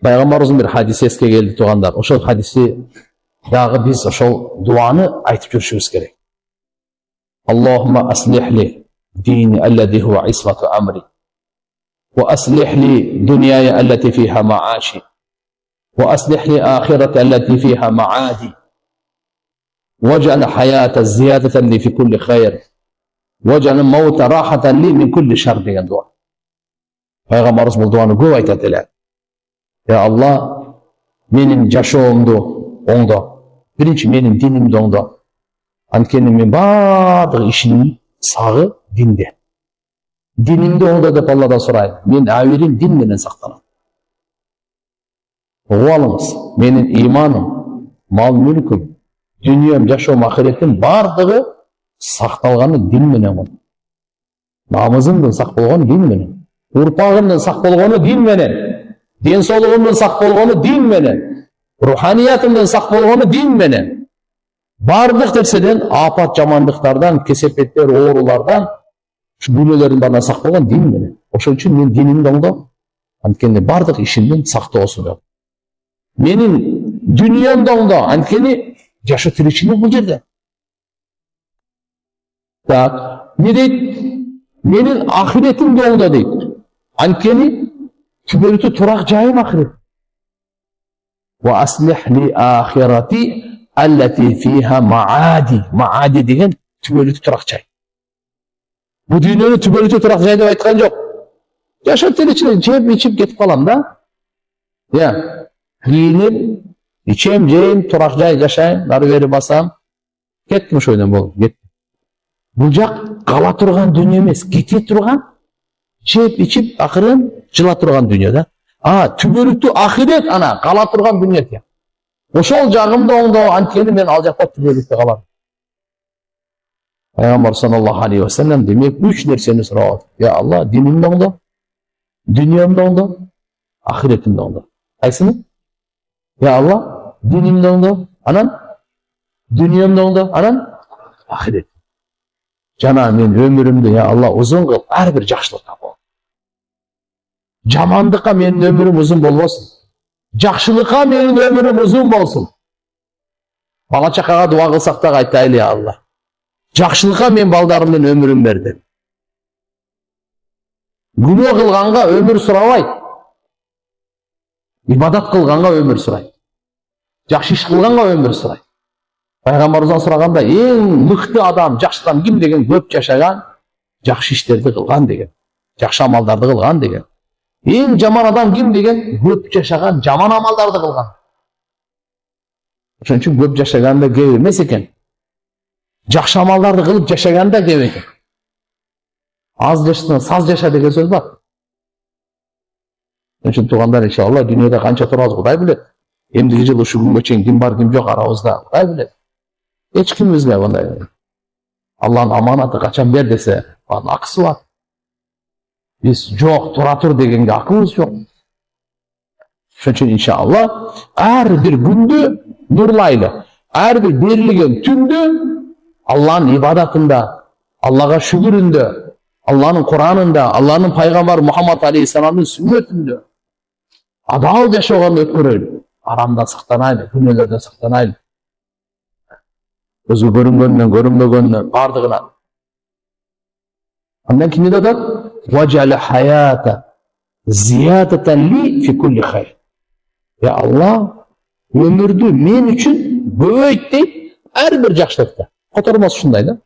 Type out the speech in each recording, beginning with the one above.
Пайгамбарыбыздын бир хадиси эске келди туугандар. Ошол хадиси дагы биз ошол дуаны айтып жүрүшүбүз керек. Аллахумма аслих ли дини аллади хуа исмату амри ва аслих ли дуньяя аллати фиха мааши ва аслих ли ахирати аллати фиха маади واجعل حياة زيادة لي في كل خير واجعل الموت راحة لي من كل شر деген дуа. Пайгамбарыбыз бул дуаны көп айтат эле. Ya Allah, менин жашоомду оңдо. Биринчи менин динимди оңдо. Анткени мен баардык ишимдин сагы динде. Динимди оңдо деп Алладан сурайм. Мен абийирим дин менен сактанам. Угуп алыңыз, менин иманым, мал мүлкүм, дүнием, жашоом, ахиретим баардыгы сакталганы дин менен. Намызымдын сак болгону дин менен. Урпагымдын сак болгону дин менен. Денсаулыгымдын сак болгону дин менен. Руханиятымдын сак болгону дин менен. Бардык нерседен, апат жамандыктардан, кесепеттер, оорулардан, ушу дүниелердин баарынан сак болгон дин менен. Ошон үчүн мен динимди оңдоп, анткени бардык ишимдин сактоосун деп. Менин дүниемди оңдо, анткени жашоо тиричилик бул жерде. Так, не дейт? Менин ахиретимди оңдо дейт. Анткени түбөлүтү турак жайым ахирет. Ва аслих ли ахирати аллати фиха маади. Маади деген түбөлүтү турак жай. Бу дүйнөнү түбөлүтү турак жай деп айткан жок. Жашап тиричилик жеп ичип кетип калам да. Я, кийинип, ичем, жейм, турак жай жашайм, нары бери басам, кеттим ошол жерден болуп, кеттим. Бул жак кала турган дүйнө эмес, кете турган, жеп ичип, акырын жыла турган дүйнө да. Түбөлүктүү ахирет ана кала турган дүйнө экен. Ошол жагымды оңдоо, анткени мен ал жакта түбөлүктүү калам. Пайгамбар саллаллаху алейхи ва саллям демек 3 нерсени сурап атат. Я Алла, динимди оңдо, дүниемди оңдо, ахиретимди оңдо. Кайсыны? Ya Allah, dinimde oңдо, anan, dünyamda oңдо, anan, ahiret. Жана мен өмүрүмдү, ya Allah, узун кыл, ар бир жакшылыкка бол. Жамандыкка менин өмүрүм узун болбосун. Жакшылыкка менин өмүрүм узун болсун. Бала чакага дуа кылсак да айтайлы, ya Allah. Жакшылыкка мен балдарымдын өмүрүн бер деп. Күнөө кылганга өмүр сурабайт. İbadat kılganга ömür surayt. Жакшы иш кылганга ömür surayt. Пайгамбарыбыздан сураганда эң мыкты адам, жакшы адам ким деген, көп жашаган, жакшы иштерди кылган деген. Жакшы амалдарды кылган деген. Эң жаман адам ким деген, көп жашаган, жаман амалдарды кылган. Ошон үчүн көп жашаган да кеп эмес экен. Жакшы амалдарды кылып жашаган да кеп экен. Аз жашасаң саз жаша деген сөз бар. Ошон туугандар, иншалла, дүйнөдө канча турабыз Кудай билет. Эмдиги жылы ушу күнгө чейин ким бар, ким жок арабызда Кудай билет. Эч ким бизге мындай. Алланын аманаты качан бер десе, анын акысы бар. Биз жок, тура тур дегенге акыбыз жок. Ошон үчүн иншалла ар бир күндү нурлайлы, ар бир берилген түндү Алланын ибадатында, Аллага шүгүрүндө, Алланын Куранында, Алланын пайгамбары Мухаммад алейхиссаламдын сүннөтүндө адал жашоого өткөрөлү. Арамдан сактанайлы, күнөөлөрдөн сактанайлы. Өзү көрүнгөндөн, көрүнбөгөндөн, бардыгынан. Андан кийин эмне атат? Ваджал хаята зиядатан ли фи кулли хайр. Ya Allah, өмүрдү мен үчүн көбөйт дейт, ар бир жакшылыкта. Котормос ушундай да.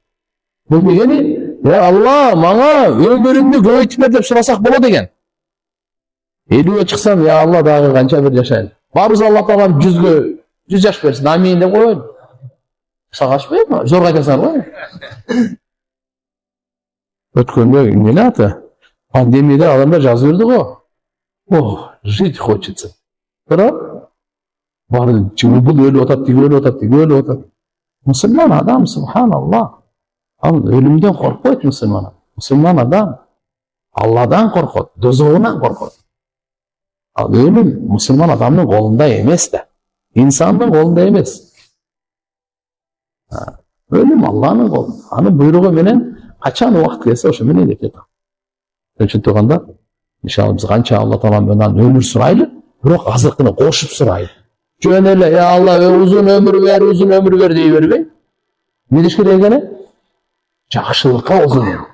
Бул дегени, ya Allah, мага өмүрүмдү көбөйтүп бер деп сурасак болот экен. 50'ye чыксам, ya Allah, дагы канча бир жашайын. Баарыбыз Алла Таалам 100 жаш берсин, амин деп коелу. Сагашпайбы? Зорго айтасыңар го. Өткөндө эмне аты? Пандемияда адамдар жазып берди го. Ох, жить хочется. Бирок баары бул өлүп атат, тиги өлүп атат, тиги өлүп атат. Мусулман адам, субханаллах. Ал өлүмдөн коркпойт мусулман. Мусулман адам Алладан коркот, дозогунан коркот. Ал өлүм мусулман адамдын колунда эмес да. İnsanın kolunda emez. Ölüm Allah'ın kolunda. Anı buyruğu menen kaçan vakt gelse o menen eket. Üçün tuğanda inşallah biz kança Allah Teala mendan ömür suraylı, Бирок азыркыны кошуп сурайт. Жөн эле я Алла uzun ömür ver дей бербей. Не деш керек экен? Жакшылыкка uzun ömür.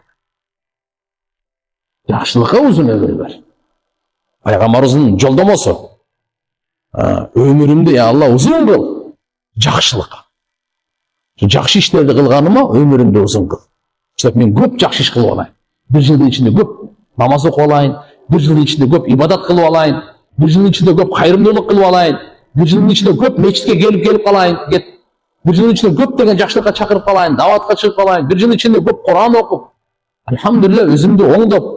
Жакшылыкка uzun ömür ver. Пайгамбарыбыздын жолдомосу. Ömürümdü ya Allah uzun kıl. Жакшылыкка. Жакшы иштерди кылганыма ömürümdü uzun kıl. İşte men көп жакшы иш кылып алайын. Bir жылдын ичинде көп намаз окуп алайын. Bir жылдын ичинде көп ибадат кылып алайын. Bir жылдын ичинде көп кайрымдуулук кылып алайын. Bir жылдын ичинде көп мечитке келип калайын. Bir жылдын ичинде көп деген жакшылыкка чакырып калайын, даватка чыгып калайын. Bir жыл ичинде көп Кур'ан окуп, алхамдулилля өзүмдү оңдоп,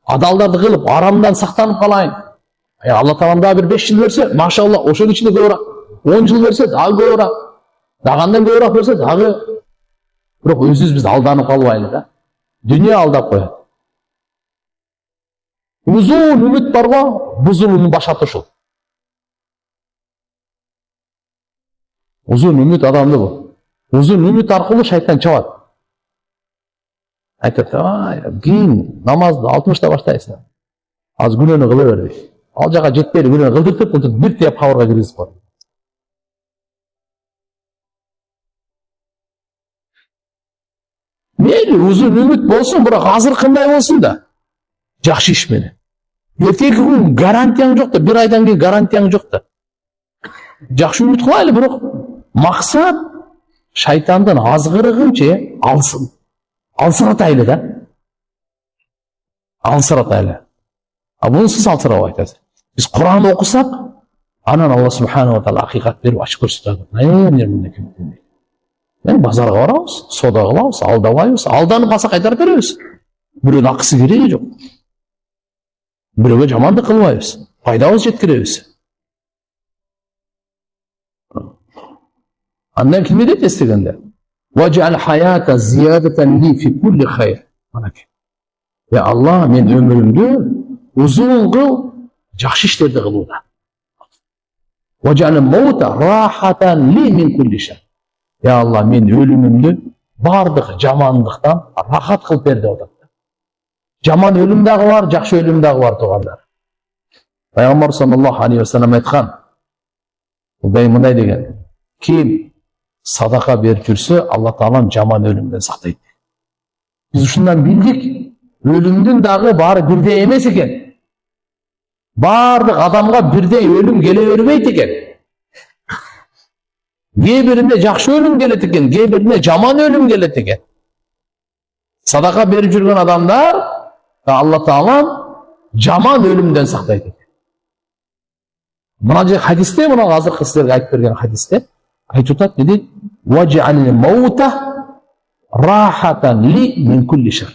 адалдарды кылып, арамдан сактанып калайын. Алла Таалам дагы bir 5 жыл берсе, машалла, ошонун ичинде көбүрөөк. 10 жыл берсе, дагы көбүрөөк. Дагандан көбүрөөк берсе, дагы. Бирок өзүбүз алданып калбайлы да. Дүнүйө алдап коет. Uzun ümit бар го, бузулууну башаты ушул. Uzun ümit адамды бул. Uzun ümit аркылуу шайтан чабат. Айтат, кийин намазды 60-та баштайсың. Аз күнөөнү кыла бер дейт. Ал жака жетпей күнөөнү кылдыртып, бир теп кабырга киргизип коет. Мейли uzun ümit болсун, бирок азыр кандай болсун да. Жакшы иш менен. Эртеги күн гарантияң жок да, 1 айдан кийин гарантияң жок да. Жакшы үмүт кылайлы, бирок максат шайтандын азгырыгынча алсын. Алсыратайлы да. Алсыратайлы. Бунусуз алсырабай атасыз. Биз Кур'ан окусак, анан Алла субхана ва таала акыйкат берип ачып көрсөтөт. Мен базарга барабыз, сода кылабыз, алдабайбыз, алданып калсак кайтарып беребиз. Бирөөнүн акысы кереги жок. Бирөөгө жамандык кылбайбыз, пайдабыз жеткиребиз. Андан ким дейт эстегенде? Ваджал хаята зиядатан ли фи кулли хайр. Я Алла, мен өмүрүмдү uzun kıl, жакшы иштерди кылууда. Ваджал маута рахатан ли мин кулли шар. Ya Allah, men ölümümdü bardıq jamandыктан рахат кылып бер деп атат. Жаман өлүм дагы бар, жакшы өлүм дагы бар туугандар. Пайгамбар саллаллаху алейхи ва саллям айткан. Бул мындай деген. Ким садака берип жүрсө, Алла Таалам жаман өлүмдөн сактайт. Биз ушундан билдик, өлүмдүн дагы баары бирдей эмес экен. Бардык адамга бирдей өлүм келе бербейт экен. Кээ биринде жакшы өлүм келет экен, кээ биринде жаман өлүм келет экен. Садака берип жүргөн адамдар Алла Таалам жаман өлүмдөн сактайт экен. Мына хадисте, мына азыркы силерге айтып берген хадисте айтып атат, дейт: "Ваджал маута рахатан ли мин кулли шар."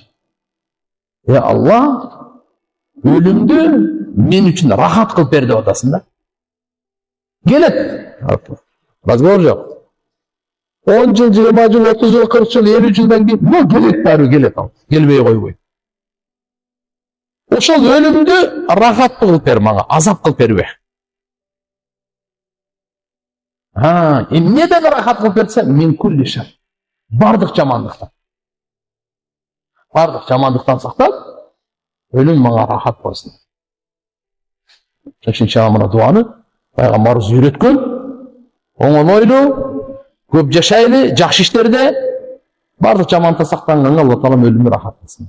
Алла, өлүмдү мен үчүн рахат кылып бер деп атасың да. Келет. Разговор жок. 10 жыл, 20 жыл, 30 жыл, 40 жыл, 50 жылдан кийин бул келет, баары келет ал. Келбей койбойт. Ошол өлүмдү рахат кылып бер мага, азап кылып бербе. Эмнеден рахат кылып берсе, мин кулли шар. Бардык жамандыктан. Бардык жамандыктан сактап, өлүм мага рахат болсун. Ошон үчүн мына дуаны пайгамбарыбыз үйрөткөн. Оңойлуу, көп жашайлы, жакшы иштерде бардык жамандыктан сактанганга Алла Таалам өлүмдү рахат кылсын.